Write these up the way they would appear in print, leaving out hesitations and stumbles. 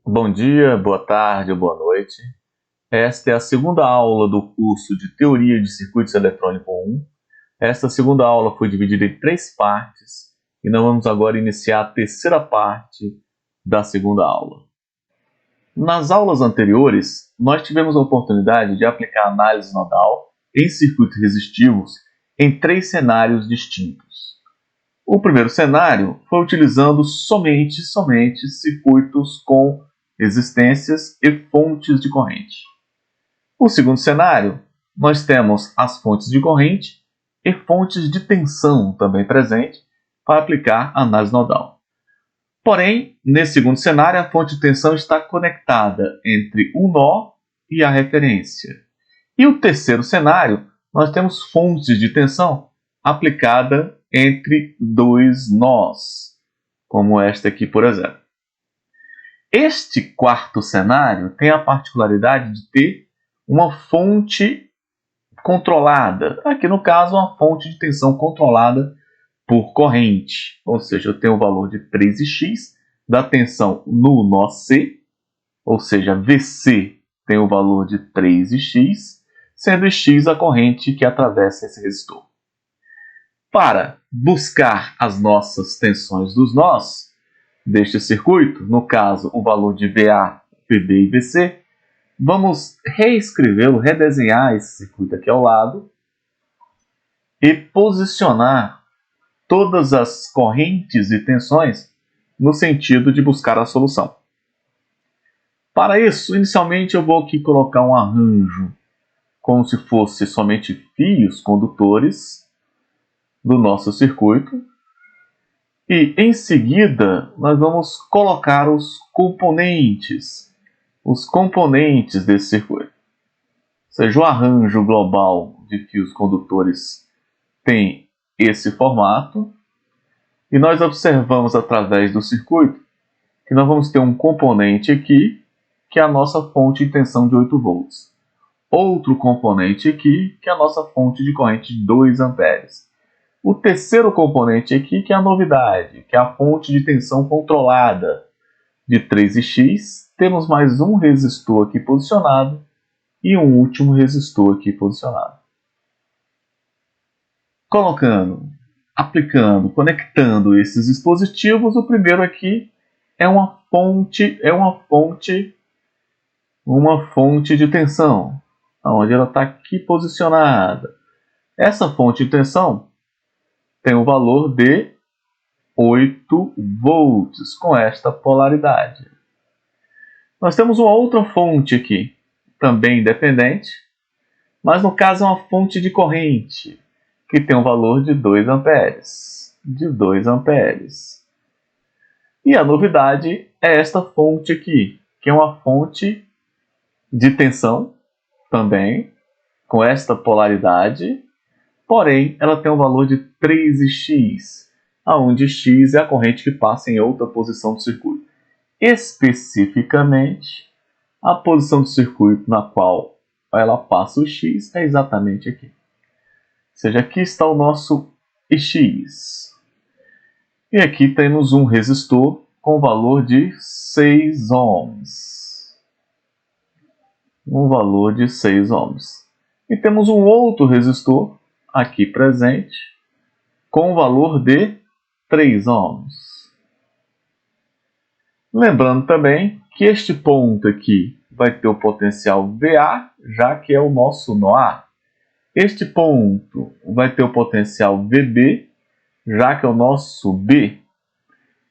Bom dia, boa tarde ou boa noite. Esta é a segunda aula do curso de Teoria de Circuitos Eletrônicos 1. Esta segunda aula foi dividida em 3 partes e nós vamos agora iniciar a terceira parte da segunda aula. Nas aulas anteriores, nós tivemos a oportunidade de aplicar análise nodal em circuitos resistivos em 3 cenários distintos. O primeiro cenário foi utilizando somente circuitos com resistências e fontes de corrente. O segundo cenário, nós temos as fontes de corrente e fontes de tensão também presentes para aplicar a análise nodal. Porém, nesse segundo cenário, a fonte de tensão está conectada entre um nó e a referência. E o terceiro cenário, nós temos fontes de tensão aplicada entre 2 nós, como esta aqui, por exemplo. Este quarto cenário tem a particularidade de ter uma fonte controlada. Aqui, no caso, uma fonte de tensão controlada por corrente. Ou seja, eu tenho o valor de 3x da tensão no nó C, ou seja, VC tem o valor de 3x, sendo x a corrente que atravessa esse resistor. Para buscar as nossas tensões dos nós deste circuito, no caso o valor de VA, VB e VC, vamos reescrevê-lo, redesenhar esse circuito aqui ao lado e posicionar todas as correntes e tensões no sentido de buscar a solução. Para isso, inicialmente eu vou aqui colocar um arranjo como se fosse somente fios condutores do nosso circuito. E, em seguida, nós vamos colocar os componentes desse circuito. Ou seja, o arranjo global de fios condutores tem esse formato. E nós observamos através do circuito que nós vamos ter um componente aqui, que é a nossa fonte de tensão de 8 volts. Outro componente aqui, que é a nossa fonte de corrente de 2 amperes. O terceiro componente aqui, que é a novidade, que é a fonte de tensão controlada de 3x. Temos mais um resistor aqui posicionado e um último resistor aqui posicionado. Aplicando, conectando esses dispositivos, o primeiro aqui é uma fonte de tensão, onde ela está aqui posicionada. Essa fonte de tensão tem o valor de 8 volts com esta polaridade. Nós temos uma outra fonte aqui, também independente, mas no caso é uma fonte de corrente, que tem um valor de 2 amperes. E a novidade é esta fonte aqui, que é uma fonte de tensão, também, com esta polaridade. Porém, ela tem um valor de 3x, onde x é a corrente que passa em outra posição do circuito. Especificamente, a posição do circuito na qual ela passa o x é exatamente aqui. Ou seja, aqui está o nosso x. E aqui temos um resistor com valor de 6 ohms. E temos um outro resistor aqui presente, com o valor de 3 ohms. Lembrando também que este ponto aqui vai ter o potencial VA, já que é o nosso nó A. Este ponto vai ter o potencial VB, já que é o nosso B.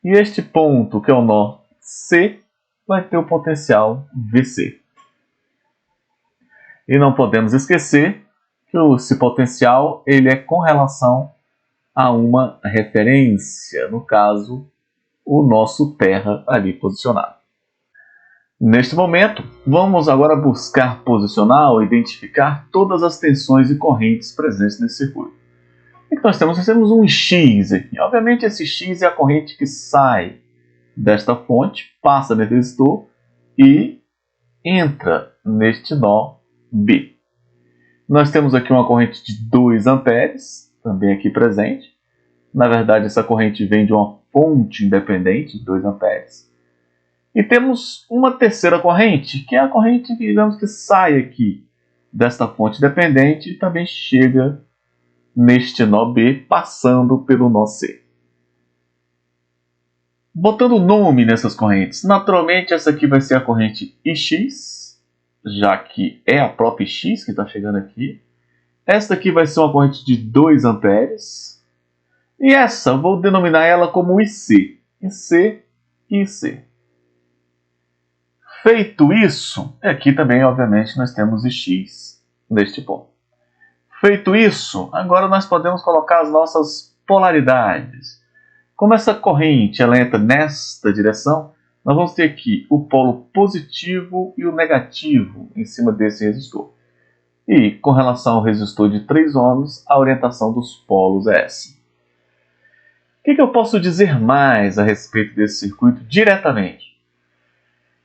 E este ponto, que é o nó C, vai ter o potencial VC. E não podemos esquecer que esse potencial ele é com relação a uma referência, no caso, o nosso terra ali posicionado. Neste momento, vamos agora buscar posicionar ou identificar todas as tensões e correntes presentes nesse circuito. O que nós temos? Nós temos um X aqui. Obviamente, esse X é a corrente que sai desta fonte, passa nesse resistor e entra neste nó B. Nós temos aqui uma corrente de 2 amperes, também aqui presente. Na verdade, essa corrente vem de uma fonte independente de 2 amperes. E temos uma terceira corrente, que é a corrente que, digamos, que sai aqui desta fonte dependente e também chega neste nó B, passando pelo nó C. Botando nome nessas correntes, naturalmente essa aqui vai ser a corrente IX, já que é a própria X que está chegando aqui. Esta aqui vai ser uma corrente de 2 amperes. E essa, vou denominar ela como IC. IC e IC. Feito isso, aqui também, obviamente, nós temos IX neste ponto. Feito isso, agora nós podemos colocar as nossas polaridades. Como essa corrente ela entra nesta direção, nós vamos ter aqui o polo positivo e o negativo em cima desse resistor. E com relação ao resistor de 3 ohms, a orientação dos polos é essa. O que eu posso dizer mais a respeito desse circuito diretamente?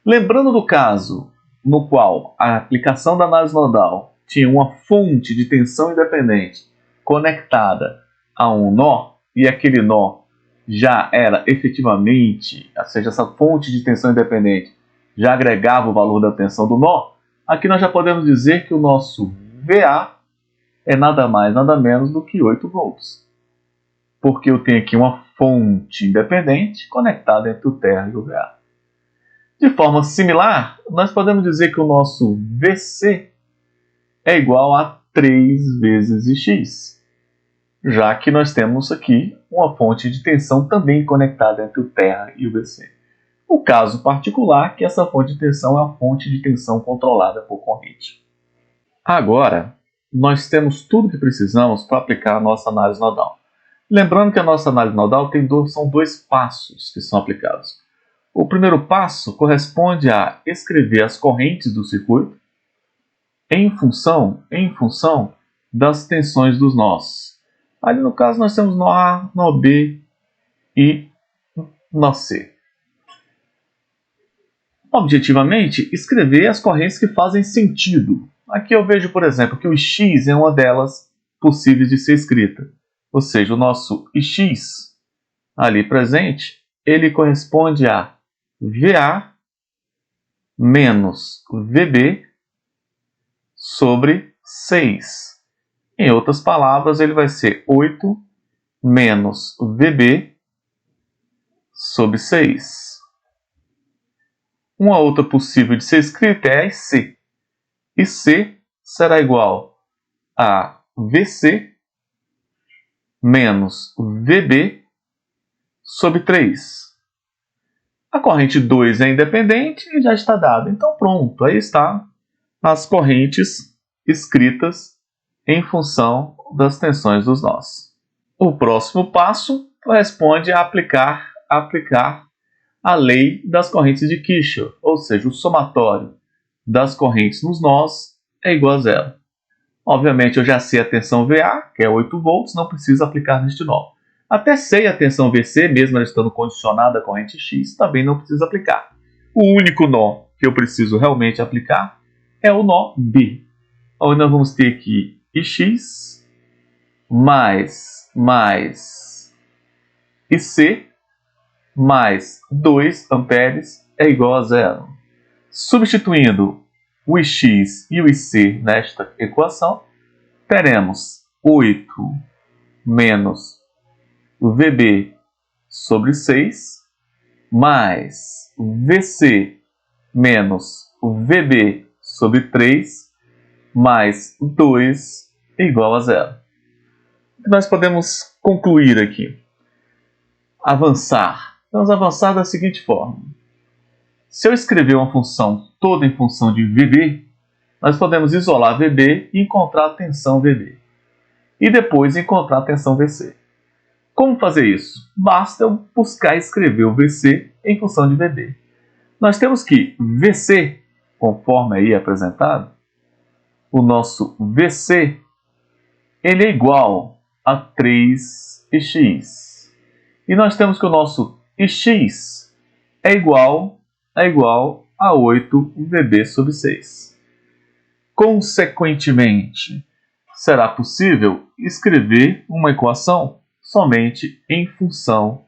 Lembrando do caso no qual a aplicação da análise nodal tinha uma fonte de tensão independente conectada a um nó, e aquele nó já era efetivamente, ou seja, essa fonte de tensão independente já agregava o valor da tensão do nó, aqui nós já podemos dizer que o nosso VA é nada mais, nada menos do que 8 volts. Porque eu tenho aqui uma fonte independente conectada entre o terra e o VA. De forma similar, nós podemos dizer que o nosso VC é igual a 3 vezes Ix, já que nós temos aqui uma fonte de tensão também conectada entre o terra e o VC. O caso particular que essa fonte de tensão é a fonte de tensão controlada por corrente. Agora, nós temos tudo que precisamos para aplicar a nossa análise nodal. Lembrando que a nossa análise nodal são 2 passos que são aplicados. O primeiro passo corresponde a escrever as correntes do circuito em função das tensões dos nós. Ali no caso nós temos nó A, nó B e nó C. Objetivamente, escrever as correntes que fazem sentido. Aqui eu vejo, por exemplo, que o X é uma delas possíveis de ser escrita. Ou seja, o nosso Ix ali presente, ele corresponde a VA menos VB sobre 6. Em outras palavras, ele vai ser 8 menos VB sobre 6. Uma outra possível de ser escrita é a IC. IC será igual a VC menos VB sobre 3. A corrente 2 é independente e já está dada. Então pronto, aí está as correntes escritas em função das tensões dos nós. O próximo passo corresponde a aplicar a lei das correntes de Kirchhoff, ou seja, o somatório das correntes nos nós é igual a zero. Obviamente eu já sei a tensão VA, que é 8 volts, não preciso aplicar neste nó. Até sei a tensão VC, mesmo ela estando condicionada à corrente X, também não preciso aplicar. O único nó que eu preciso realmente aplicar é o nó B, onde nós vamos ter aqui Ix mais IC mais 2 amperes é igual a zero. Substituindo o Ix e o IC nesta equação, teremos 8 menos o VB sobre 6 mais VC menos o VB sobre 3 mais 2 é igual a zero. Nós podemos concluir aqui. Avançar. Vamos avançar da seguinte forma. Se eu escrever uma função toda em função de VB, nós podemos isolar VB e encontrar a tensão VB. E depois encontrar a tensão VC. Como fazer isso? Basta eu buscar escrever o VC em função de VB. Nós temos que VC, conforme aí apresentado, o nosso VC ele é igual a 3x. E nós temos que o nosso Ix é igual a 8 VB sobre 6. Consequentemente, será possível escrever uma equação somente em função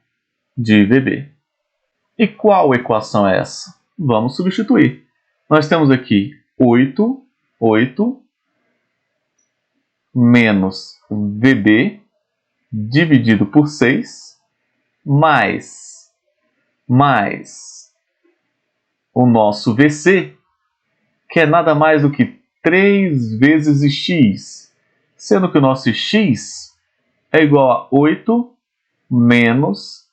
de VB. E qual equação é essa? Vamos substituir. Nós temos aqui 8 menos VB dividido por 6 mais o nosso VC, que é nada mais do que 3 vezes x, sendo que o nosso x é igual a 8 menos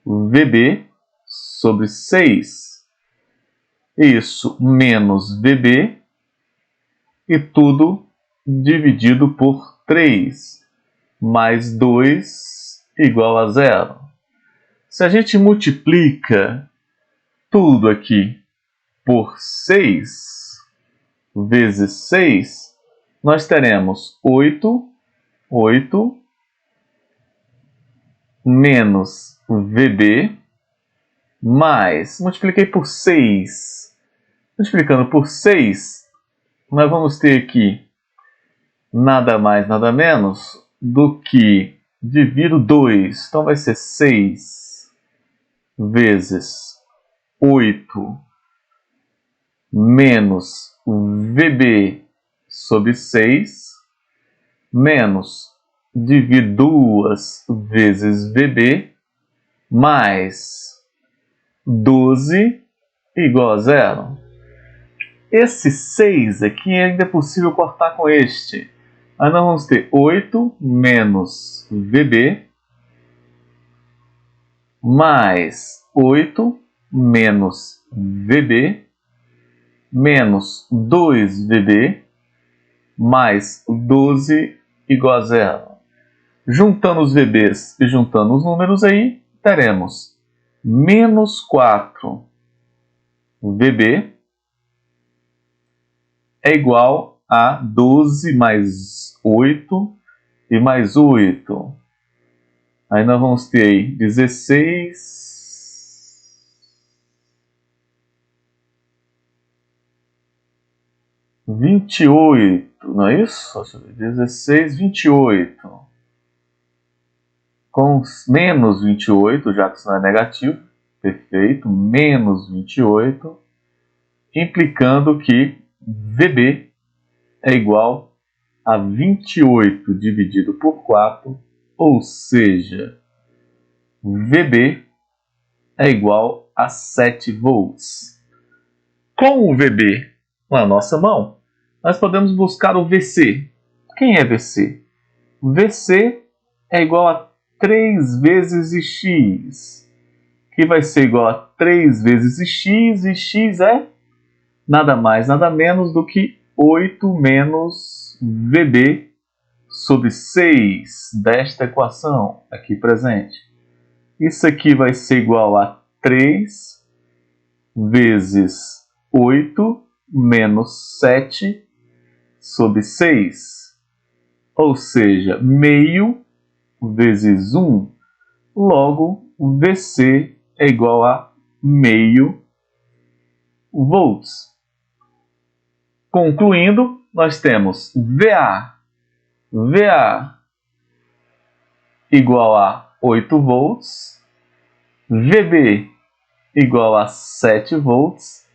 VB sobre 6. Isso, menos VB, e tudo dividido por 3, mais 2 igual a 0. Se a gente multiplica tudo aqui por 6 vezes 6, nós teremos 8 menos VB mais, multipliquei por 6, multiplicando por 6, nós vamos ter aqui nada mais, nada menos do que divido 2, então vai ser 6 vezes 8 menos VB sobre 6 menos divido 2 vezes VB mais 12 igual a 0. Esse 6 aqui ainda é possível cortar com este. Aí nós vamos ter 8 menos VB mais 8 menos VB menos 2VB mais 12 igual a 0. Juntando os VBs e juntando os números aí, teremos menos 4 VB é igual a 12 mais 8 e mais 8. Aí nós vamos ter aí 16... 28, não é isso? 16, 28. Com menos 28, já que isso não é negativo. Perfeito, menos 28. Implicando que VB é igual a 28 dividido por 4, ou seja, VB é igual a 7 volts. Com o VB na nossa mão, nós podemos buscar o VC. Quem é VC? VC é igual a 3 vezes x, que vai ser igual a 3 vezes x, e x é nada mais, nada menos do que 8 menos VB sobre 6 desta equação aqui presente. Isso aqui vai ser igual a 3 vezes 8 menos 7 sobre 6, ou seja, meio vezes 1, logo VC é igual a meio volts. Concluindo, nós temos VA igual a 8 volts, VB igual a 7 volts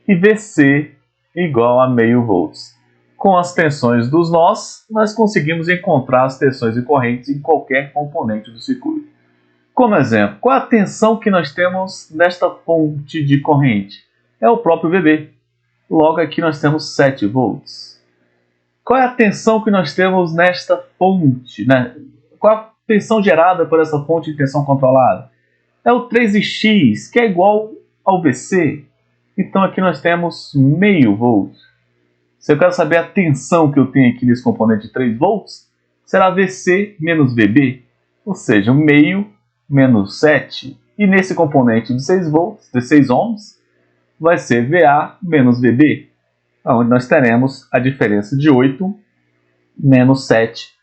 e VC igual a meio volts. Com as tensões dos nós, nós conseguimos encontrar as tensões e correntes em qualquer componente do circuito. Como exemplo, qual é a tensão que nós temos nesta fonte de corrente? É o próprio VB. Logo aqui nós temos 7 volts. Qual é a tensão que nós temos nesta fonte, né? Qual é a tensão gerada por essa fonte de tensão controlada? É o 3x, que é igual ao VC. Então aqui nós temos meio volt. Se eu quero saber a tensão que eu tenho aqui nesse componente de 3 volts, será VC menos VB, ou seja, meio menos 7. E nesse componente de 6 volts, de 6 ohms, vai ser VA menos VB, onde nós teremos a diferença de 8 menos 7.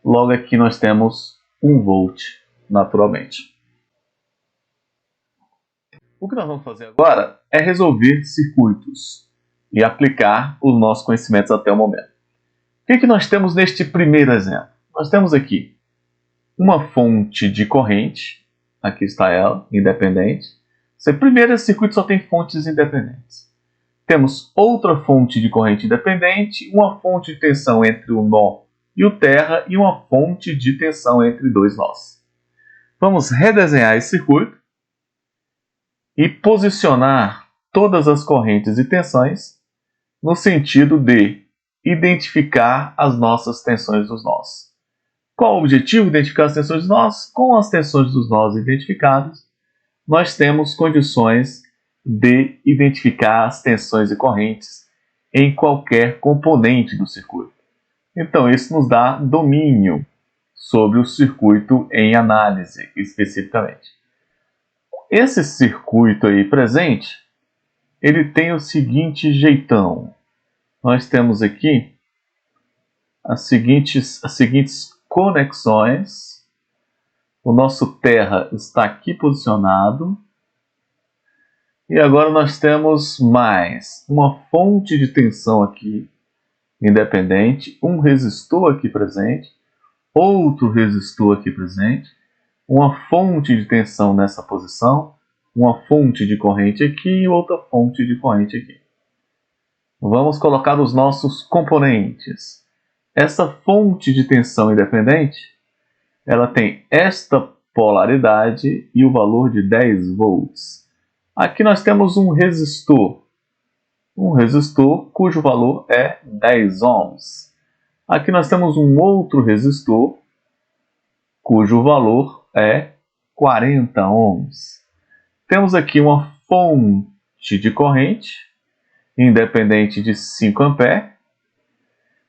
Logo aqui nós temos 1 volt, naturalmente. O que nós vamos fazer agora é resolver circuitos e aplicar os nossos conhecimentos até o momento. O que nós temos neste primeiro exemplo? Nós temos aqui uma fonte de corrente, aqui está ela, independente, Primeiro, esse circuito só tem fontes independentes. Temos outra fonte de corrente independente, uma fonte de tensão entre o nó e o terra e uma fonte de tensão entre dois nós. Vamos redesenhar esse circuito e posicionar todas as correntes e tensões no sentido de identificar as nossas tensões dos nós. Qual o objetivo? Identificar as tensões dos nós. Com as tensões dos nós identificadas, nós temos condições de identificar as tensões e correntes em qualquer componente do circuito. Então, isso nos dá domínio sobre o circuito em análise, especificamente. Esse circuito aí presente, ele tem o seguinte jeitão. Nós temos aqui as seguintes conexões. O nosso terra está aqui posicionado. E agora nós temos mais uma fonte de tensão aqui, independente, um resistor aqui presente, outro resistor aqui presente, uma fonte de tensão nessa posição, uma fonte de corrente aqui e outra fonte de corrente aqui. Vamos colocar os nossos componentes. Essa fonte de tensão independente, ela tem esta polaridade e o valor de 10 volts. Aqui nós temos um resistor cujo valor é 10 ohms. Aqui nós temos um outro resistor cujo valor é 40 ohms. Temos aqui uma fonte de corrente independente de 5 amperes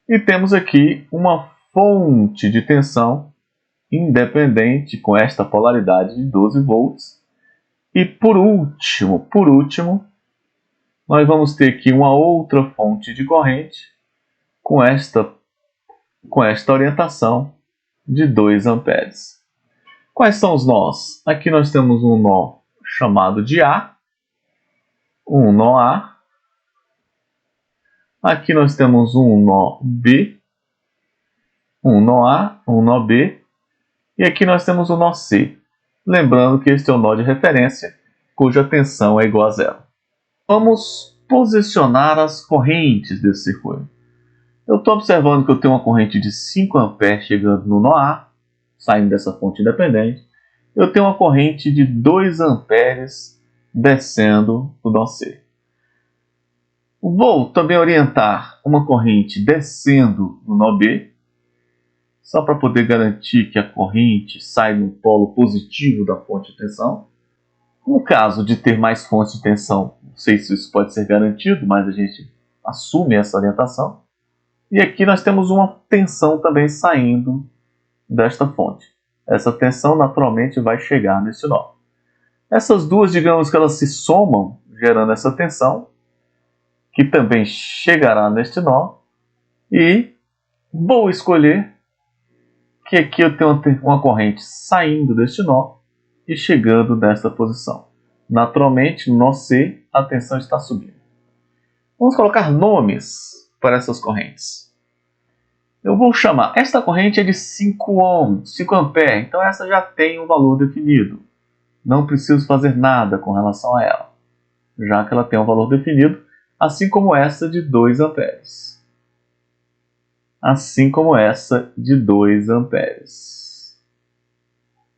e temos aqui uma fonte de tensão independente com esta polaridade de 12 volts. E por último, nós vamos ter aqui uma outra fonte de corrente com esta orientação de 2 amperes. Quais são os nós? Aqui nós temos um nó chamado de A, um nó A. Aqui nós temos um nó B, um nó A, um nó B. E aqui nós temos o nó C. Lembrando que este é o nó de referência, cuja tensão é igual a zero. Vamos posicionar as correntes desse circuito. Eu estou observando que eu tenho uma corrente de 5 amperes chegando no nó A, saindo dessa fonte independente. Eu tenho uma corrente de 2 amperes descendo do nó C. Vou também orientar uma corrente descendo no nó B, só para poder garantir que a corrente sai no polo positivo da fonte de tensão. No caso de ter mais fontes de tensão, não sei se isso pode ser garantido, mas a gente assume essa orientação. E aqui nós temos uma tensão também saindo desta fonte. Essa tensão naturalmente vai chegar nesse nó. Essas duas, digamos que elas se somam, gerando essa tensão, que também chegará neste nó. E vou escolher que aqui eu tenho uma corrente saindo deste nó e chegando nesta posição. Naturalmente, no nó C, a tensão está subindo. Vamos colocar nomes para essas correntes. Eu vou chamar, esta corrente é de 5 ohms, 5 amperes, então essa já tem um valor definido. Não preciso fazer nada com relação a ela, já que ela tem um valor definido, assim como essa de 2 amperes. Assim como essa de 2 amperes.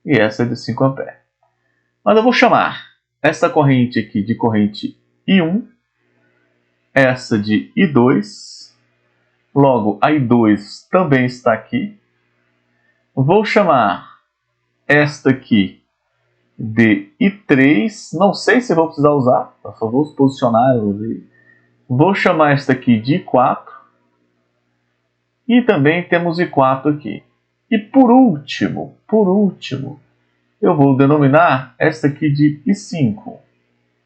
E essa é de 5 amperes. Mas eu vou chamar essa corrente aqui de corrente I1, essa de I2, logo a I2 também está aqui. Vou chamar esta aqui de I3, não sei se vou precisar usar, eu só vou posicionar elas aí. Vou chamar esta aqui de I4. E também temos I4 aqui. E por último, eu vou denominar esta aqui de I5.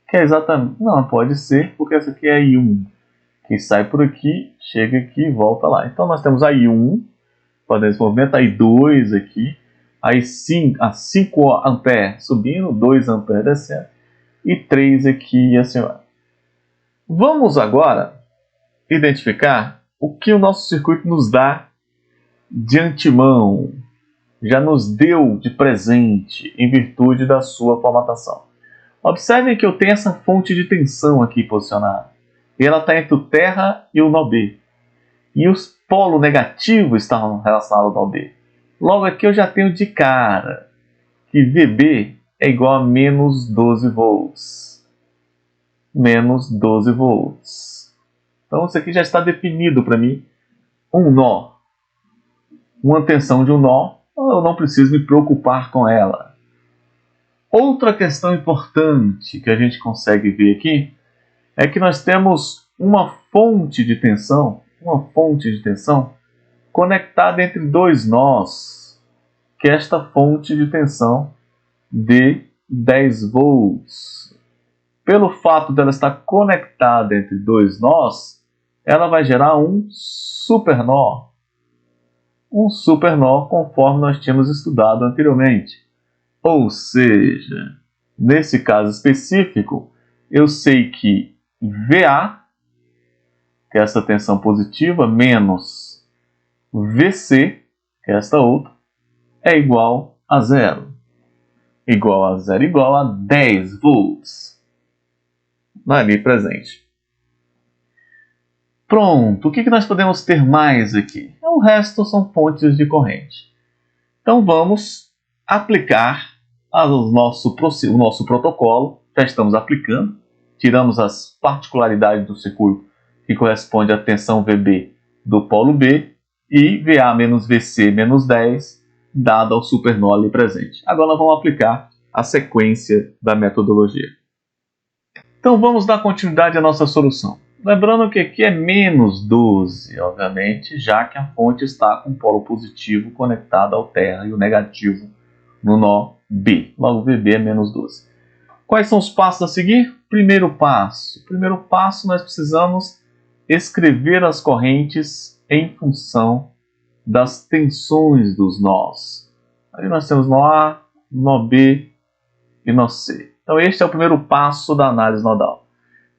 Que é exatamente... Não, pode ser, porque essa aqui é I1. Que sai por aqui, chega aqui e volta lá. Então nós temos a I1, fazendo esse movimento, a I2 aqui, a I5 amperes subindo, 2 amperes descendo, e 3 aqui e assim vai. Vamos agora identificar o que o nosso circuito nos dá de antemão, já nos deu de presente em virtude da sua formatação. Observem que eu tenho essa fonte de tensão aqui posicionada. E ela está entre o terra e o nó B. E o polo negativo está relacionado ao nó B. Logo aqui eu já tenho de cara que VB é igual a menos 12 volts. Menos 12 volts. Então isso aqui já está definido para mim. Um nó. Uma tensão de um nó, eu não preciso me preocupar com ela. Outra questão importante que a gente consegue ver aqui é que nós temos uma fonte de tensão conectada entre dois nós, que é esta fonte de tensão de 10 volts. Pelo fato dela estar conectada entre dois nós, ela vai gerar um supernó. Um supernó conforme nós tínhamos estudado anteriormente. Ou seja, nesse caso específico, eu sei que VA, que é essa tensão positiva, menos VC, que é esta outra, é igual a zero. Igual a zero, igual a 10 volts. Ali presente. Pronto, o que nós podemos ter mais aqui? O resto são fontes de corrente. Então vamos aplicar o nosso protocolo. Já estamos aplicando. Tiramos as particularidades do circuito que corresponde à tensão VB do polo B e VA menos VC menos 10 dado ao supernó ali presente. Agora nós vamos aplicar a sequência da metodologia. Então vamos dar continuidade à nossa solução. Lembrando que aqui é menos 12, obviamente, já que a fonte está com o polo positivo conectado ao terra e o negativo no nó B. Logo, VB é menos 12. Quais são os passos a seguir? Primeiro passo, nós precisamos escrever as correntes em função das tensões dos nós. Ali nós temos nó A, nó B e nó C. Então este é o primeiro passo da análise nodal.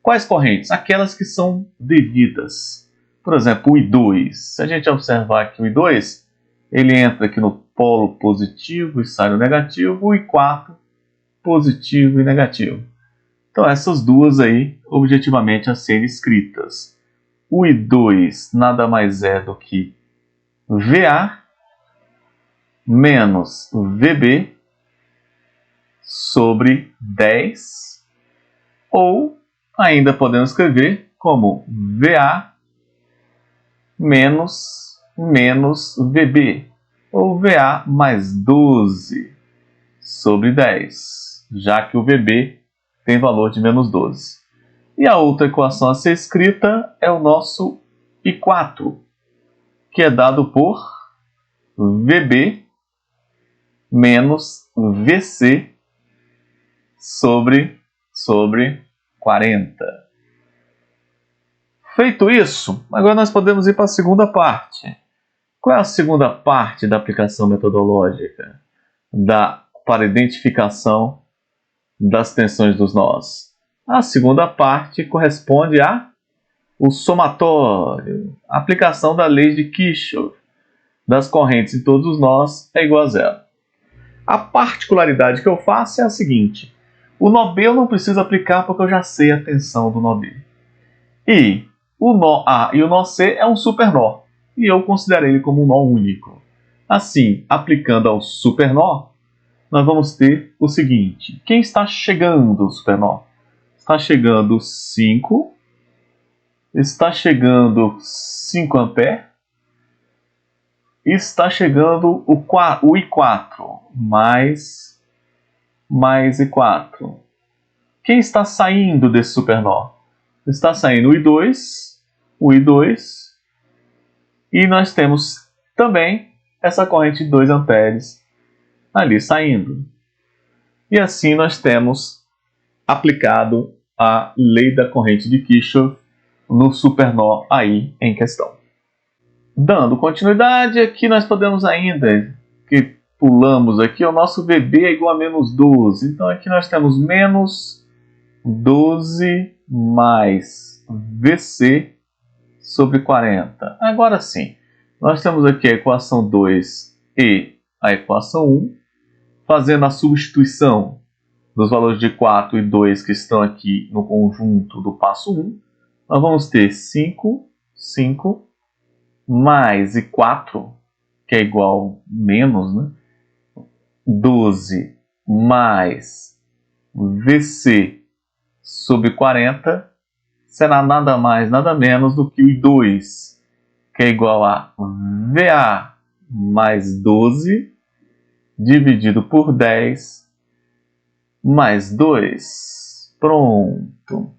Quais correntes? Aquelas que são devidas. Por exemplo, o I2. Se a gente observar aqui o I2, ele entra aqui no polo positivo e sai no negativo. O I4, positivo e negativo. Então essas duas aí, objetivamente, a serem escritas. O I2 nada mais é do que VA menos VB sobre 10, ou ainda podemos escrever como VA menos VB, ou VA mais 12 sobre 10, já que o VB tem valor de menos 12. E a outra equação a ser escrita é o nosso I4, que é dado por VB menos VC sobre 40. Feito isso, agora nós podemos ir para a segunda parte. Qual é a segunda parte da aplicação metodológica para identificação das tensões dos nós? A segunda parte corresponde ao somatório, a aplicação da lei de Kirchhoff das correntes em todos os nós é igual a zero. A particularidade que eu faço é a seguinte: o nó B eu não preciso aplicar porque eu já sei a tensão do nó B. E o nó A e o nó C é um supernó, e eu considerei ele como um nó único. Assim, aplicando ao supernó, nós vamos ter o seguinte: quem está chegando o supernó? Está chegando 5, está chegando 5 A, está chegando o I4, mais I4. Quem está saindo desse supernó? Está saindo o I2, e nós temos também essa corrente de 2 amperes ali saindo. E assim nós temos aplicado a lei da corrente de Kirchhoff no supernó aí em questão. Dando continuidade, aqui nós podemos ainda, que pulamos aqui, o nosso VB é igual a menos 12. Então aqui nós temos menos 12 mais VC sobre 40. Agora sim, nós temos aqui a equação 2 e a equação 1. Fazendo a substituição dos valores de 4 e 2 que estão aqui no conjunto do passo 1, nós vamos ter 5, 5, mais e 4, que é igual menos, né? 12 mais VC sobre 40 será nada mais, nada menos do que o I2, que é igual a VA mais 12 dividido por 10 mais 2. Pronto. O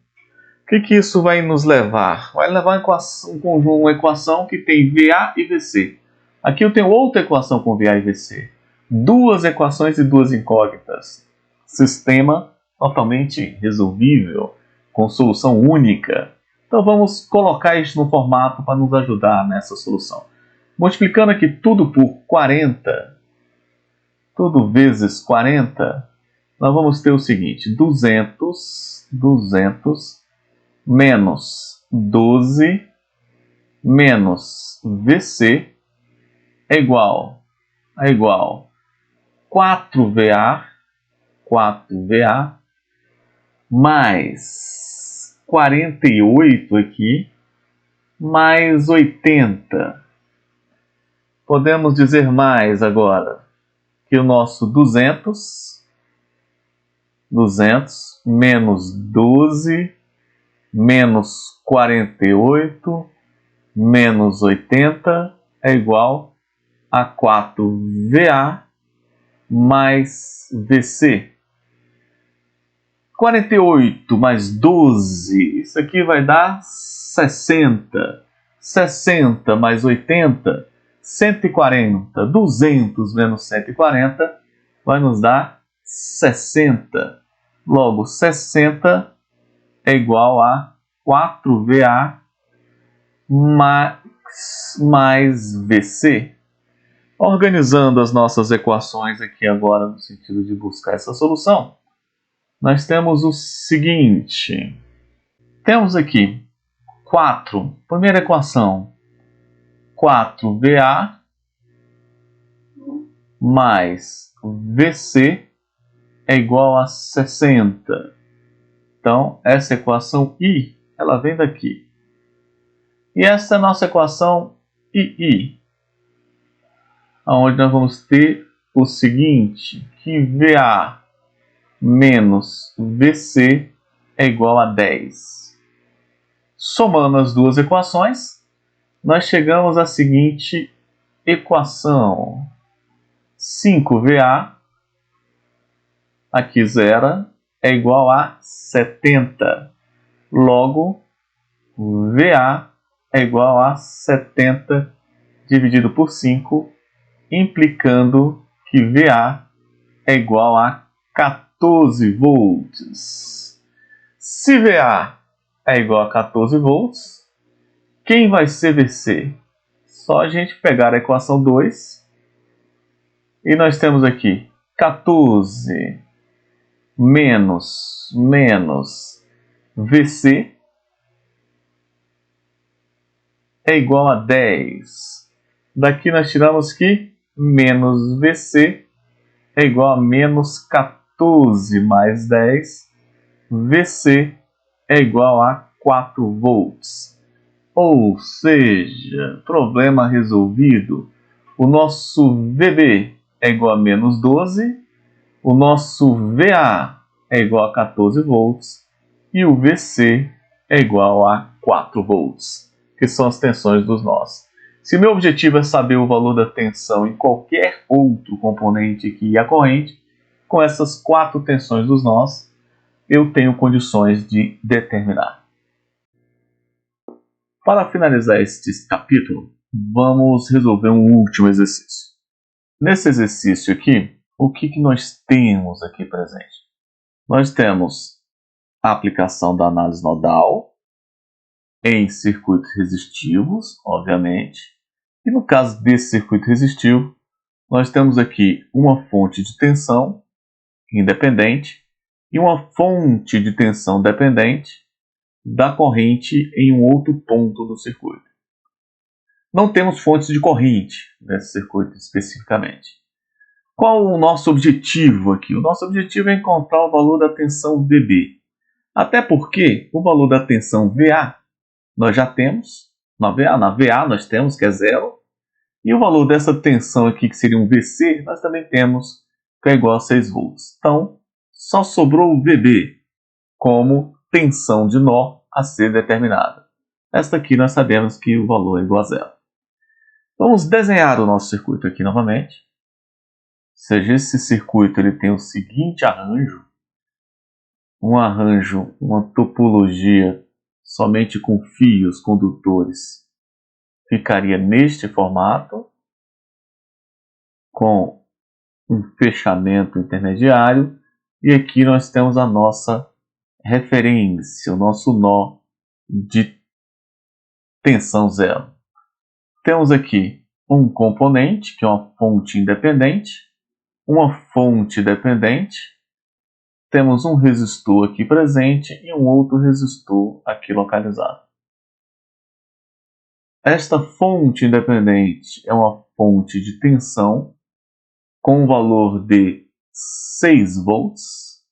que isso vai nos levar? Vai levar uma equação que tem VA e VC. Aqui eu tenho outra equação com VA e VC. Duas equações e duas incógnitas. Sistema totalmente resolvível, com solução única. Então vamos colocar isso no formato para nos ajudar nessa solução. Multiplicando aqui tudo por 40, tudo vezes 40, nós vamos ter o seguinte: 200 menos 12 menos VC é igual 4VA mais 48 aqui, mais 80. Podemos dizer mais agora que o nosso 200 menos 12 menos 48 menos 80 é igual a 4VA mais VC. 48 mais 12, isso aqui vai dar 60. 60 mais 80, 140. 200 menos 140 vai nos dar 60. Logo, 60 é igual a 4VA mais VC. Organizando as nossas equações aqui agora no sentido de buscar essa solução, nós temos o seguinte. Temos aqui 4, primeira equação, 4VA mais VC é igual a 60. Então, essa equação I, ela vem daqui. E essa é a nossa equação II, onde nós vamos ter o seguinte, que VA menos VC é igual a 10. Somando as duas equações, nós chegamos à seguinte equação. 5VA, aqui zero, é igual a 70. Logo, VA é igual a 70 dividido por 5, implicando que VA é igual a 14 volts. Se VA é igual a 14 volts, quem vai ser VC? Só a gente pegar a equação 2 e nós temos aqui 14 menos VC é igual a 10. Daqui nós tiramos que menos VC é igual a menos 14 mais 10. VC é igual a 4 volts. Ou seja, problema resolvido. O nosso VB é igual a menos 12. O nosso VA é igual a 14 volts. E o VC é igual a 4 volts, que são as tensões dos nós. Se meu objetivo é saber o valor da tensão em qualquer outro componente aqui a corrente, com essas 4 tensões dos nós, eu tenho condições de determinar. Para finalizar este capítulo, vamos resolver um último exercício. Nesse exercício aqui, o que nós temos aqui presente? Nós temos a aplicação da análise nodal em circuitos resistivos, obviamente. E no caso desse circuito resistivo, nós temos aqui uma fonte de tensão independente e uma fonte de tensão dependente da corrente em um outro ponto do circuito. Não temos fontes de corrente nesse circuito especificamente. Qual o nosso objetivo aqui? O nosso objetivo é encontrar o valor da tensão VB. Até porque o valor da tensão VA nós já temos. Na VA nós temos, que é 0. E o valor dessa tensão aqui, que seria um VC, nós também temos, que é igual a 6 volts. Então, só sobrou o VB como tensão de nó a ser determinada. Esta aqui nós sabemos que o valor é igual a 0. Vamos desenhar o nosso circuito aqui novamente. Ou seja, esse circuito ele tem o seguinte arranjo. Uma topologia somente com fios condutores. Ficaria neste formato, com um fechamento intermediário. E aqui nós temos a nossa referência, o nosso nó de tensão 0. Temos aqui um componente, que é uma fonte independente, uma fonte dependente, temos um resistor aqui presente e um outro resistor aqui localizado. Esta fonte independente é uma fonte de tensão com um valor de 6 volts.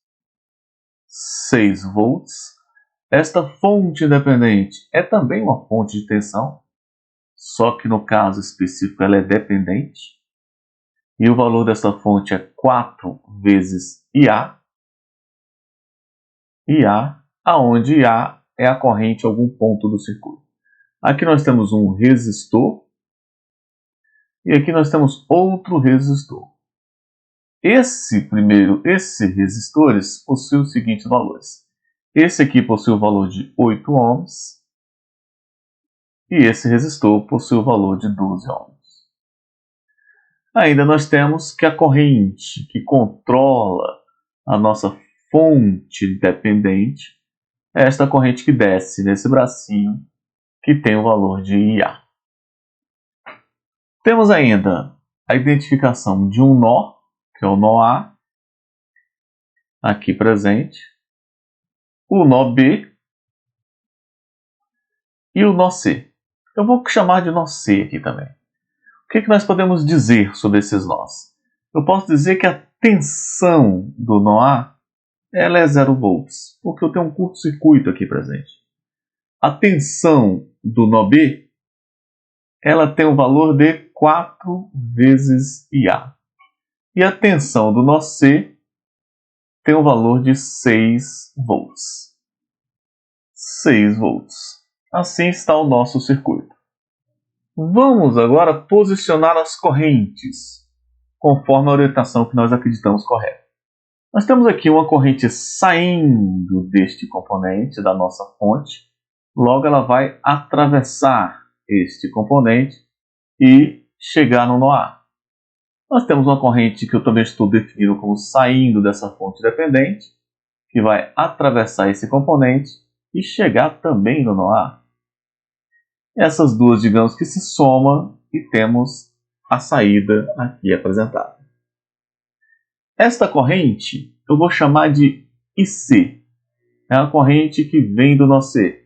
6 volts. Esta fonte independente é também uma fonte de tensão, só que no caso específico ela é dependente. E o valor dessa fonte é 4 vezes IA. IA, aonde IA é a corrente em algum ponto do circuito. Aqui nós temos um resistor. E aqui nós temos outro resistor. Esses resistores possuem os seguintes valores. Esse aqui possui o valor de 8 ohms. E esse resistor possui o valor de 12 ohms. Ainda nós temos que a corrente que controla a nossa fonte dependente é esta corrente que desce nesse bracinho que tem o valor de IA. Temos ainda a identificação de um nó, que é o nó A, aqui presente, o nó B e o nó C. Eu vou chamar de nó C aqui também. O que nós podemos dizer sobre esses nós? Eu posso dizer que a tensão do nó A ela é 0 volts, porque eu tenho um curto-circuito aqui presente. A tensão do nó B ela tem o valor de 4 vezes IA. E a tensão do nó C tem o valor de 6 volts. 6 volts. Assim está o nosso circuito. Vamos agora posicionar as correntes, conforme a orientação que nós acreditamos correta. Nós temos aqui uma corrente saindo deste componente, da nossa fonte. Logo ela vai atravessar este componente e chegar no nó A. Nós temos uma corrente que eu também estou definindo como saindo dessa fonte dependente, que vai atravessar esse componente e chegar também no nó A. Essas duas, digamos que se somam e temos a saída aqui apresentada. Esta corrente eu vou chamar de IC. É a corrente que vem do nó C.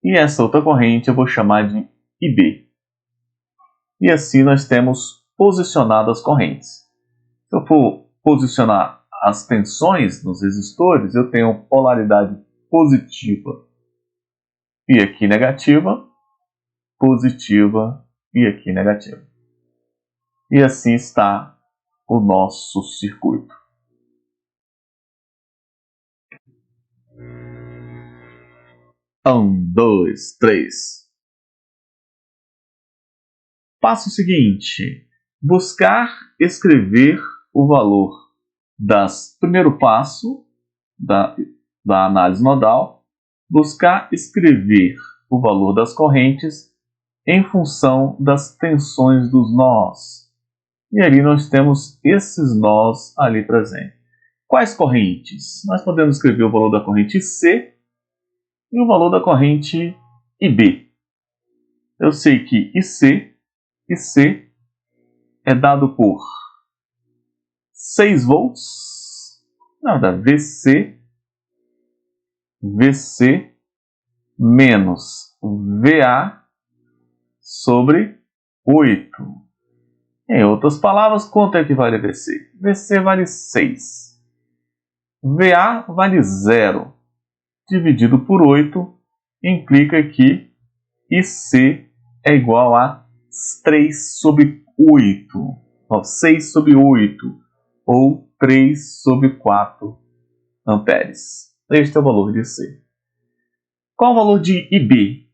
E essa outra corrente eu vou chamar de IB. E assim nós temos posicionado as correntes. Se eu for posicionar as tensões nos resistores, eu tenho polaridade positiva e aqui negativa, positiva e aqui negativa. E assim está o nosso circuito. Um, dois, três. Passo seguinte: buscar escrever o valor primeiro passo da análise nodal. Buscar escrever o valor das correntes em função das tensões dos nós. E ali nós temos esses nós ali presentes. Quais correntes? Nós podemos escrever o valor da corrente C e o valor da corrente IB. Eu sei que IC é dado por 6 volts, VC menos VA sobre 8. Em outras palavras, quanto é que vale VC? VC vale 6. VA vale 0. Dividido por 8 implica que IC é igual a 3 sobre 8. 6 sobre 8. Ou 3 sobre 4 amperes. Este é o valor de IC. Qual o valor de IB?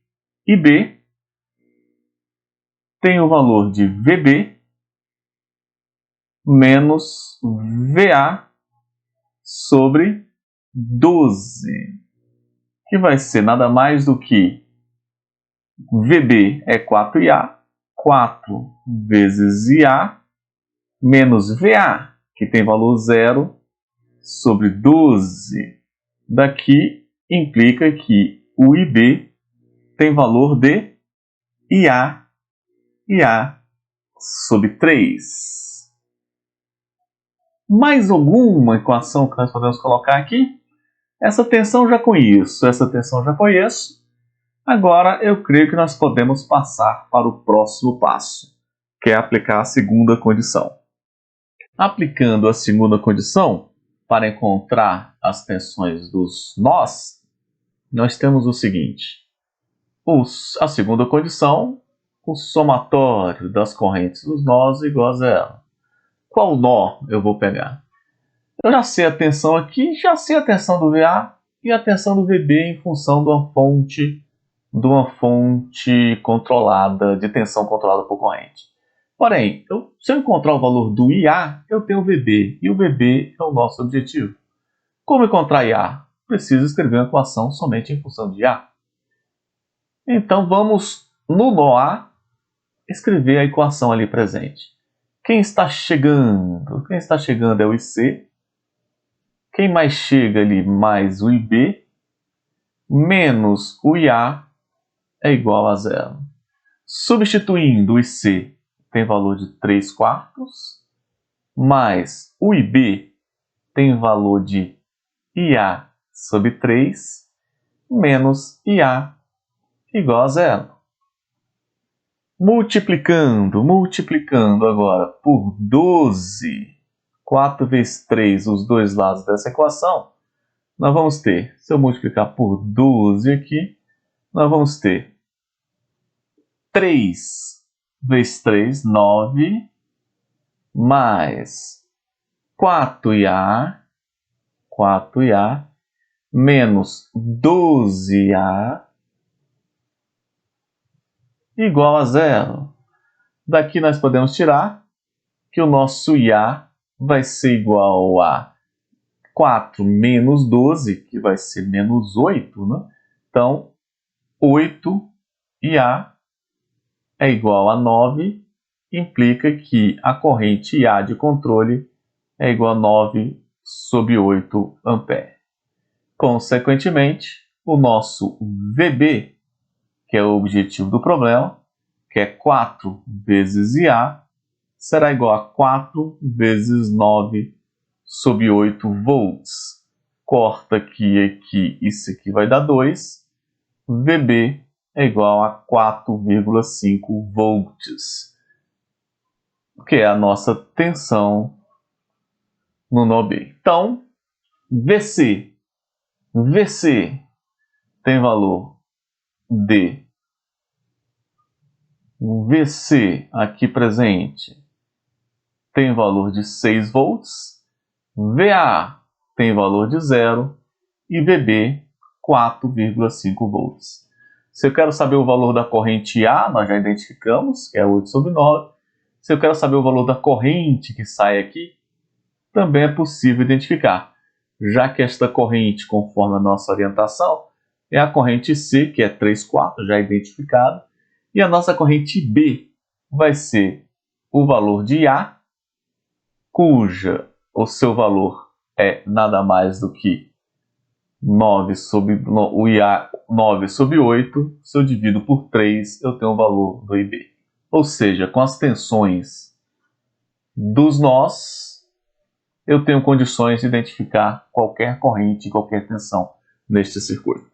IB tem o valor de VB menos VA sobre 12, que vai ser nada mais do que VB é 4IA, 4 vezes IA, menos VA, que tem valor 0, sobre 12. Daqui implica que o IB tem valor de IA sobre 3. Mais alguma equação que nós podemos colocar aqui? Essa tensão já conheço, essa tensão já conheço. Agora eu creio que nós podemos passar para o próximo passo, que é aplicar a segunda condição. Aplicando a segunda condição, para encontrar as tensões dos nós, nós temos o seguinte. A segunda condição, o somatório das correntes dos nós é igual a 0. Qual nó eu vou pegar? Eu já sei a tensão aqui, já sei a tensão do VA e a tensão do VB em função de uma fonte controlada, de tensão controlada por corrente. Porém, se eu encontrar o valor do IA, eu tenho o VB, e o VB é o nosso objetivo. Como encontrar IA? Preciso escrever uma equação somente em função de IA. Então vamos, no nó A, escrever a equação ali presente. Quem está chegando? Quem está chegando é o IC. Quem mais chega ali mais o IB, menos o IA, é igual a 0. Substituindo o IC, tem valor de 3 quartos, mais o IB tem valor de IA sobre 3, menos IA igual a 0. Multiplicando agora por 12, 4 vezes 3, os dois lados dessa equação, nós vamos ter, se eu multiplicar por 12 aqui, nós vamos ter 3 vezes 3, 9, mais 4IA, menos 12A, igual a 0. Daqui nós podemos tirar que o nosso IA vai ser igual a 4 menos 12, que vai ser menos 8, né? Então, 8IA é igual a 9, implica que a corrente IA de controle é igual a 9 sobre 8 ampere. Consequentemente, o nosso VB, que é o objetivo do problema, que é 4 vezes IA, será igual a 4 vezes 9 sobre 8 volts. Corta aqui, isso aqui vai dar 2. VB é igual a 4,5 volts, que é a nossa tensão no nó B. Então, VC tem valor de VC aqui presente tem valor de 6 volts, VA tem valor de 0 e VB 4,5 volts. Se eu quero saber o valor da corrente A, nós já identificamos, que é 8 sobre 9. Se eu quero saber o valor da corrente que sai aqui, também é possível identificar, já que esta corrente, conforme a nossa orientação, é a corrente C, que é 3 quartos, já identificado, e a nossa corrente B vai ser o valor de A, o seu valor é nada mais do que 9 sobre 8. Se eu divido por 3, eu tenho o valor do IB. Ou seja, com as tensões dos nós, eu tenho condições de identificar qualquer corrente, qualquer tensão neste circuito.